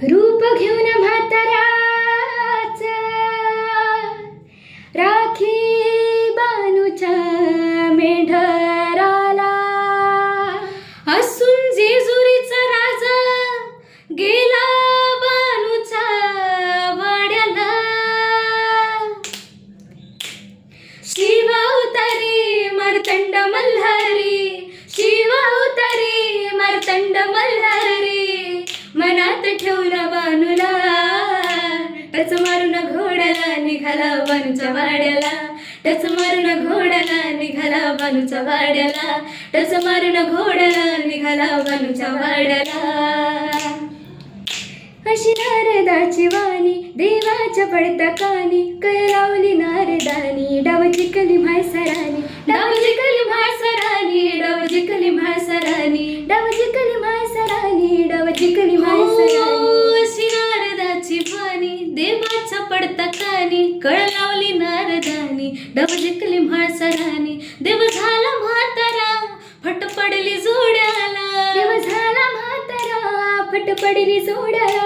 रूप घेऊन म्हाताऱ्याच राखी बानूच्या मेढराला असून जेजुरीचा राजा गेला बानूच्या वाड्याला शिवावतारी मार्तंड मल्हारी शिवावतारी मार्तंड मल्हारी मनात ठेवला बानूला टच मारून घोड्याला निघाला बानूच्या वाड्याला टच मारून घोड्याला निघाला बानूच्या वाड्याला टच मारून घोड्याला निघाला बानूच्या वाड्याला अशी नारदाची वाणी देवाच्या पडता कानी कय लावली नारदानी डाव जिंकली म्हाळसरानी डाव जिंकली म्हाळसरानी डाव जिंकली म्हाळसरानी डाव जिंकली म्हाळसरानी डाव जिंकली म्हाळसरानी अशी नारदाची वाणी देवाच्या पडता कानी कळ लावली नारदानी डाव जिंकली म्हाळसरानी देव झाला म्हातारा फट पडली जोड्याला देव झाला म्हातारा फट पडली जोड्याला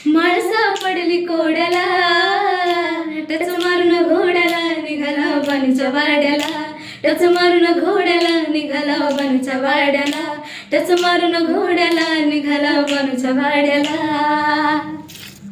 माळसा पडली कोड्याला टच मारून घोड्याला निघाला बानूच्या वाड्याला टच मारून घोड्याला निघाला बानूच्या वाड्याला टच मारून घोड्याला निघाला बानूच्या वाड्याला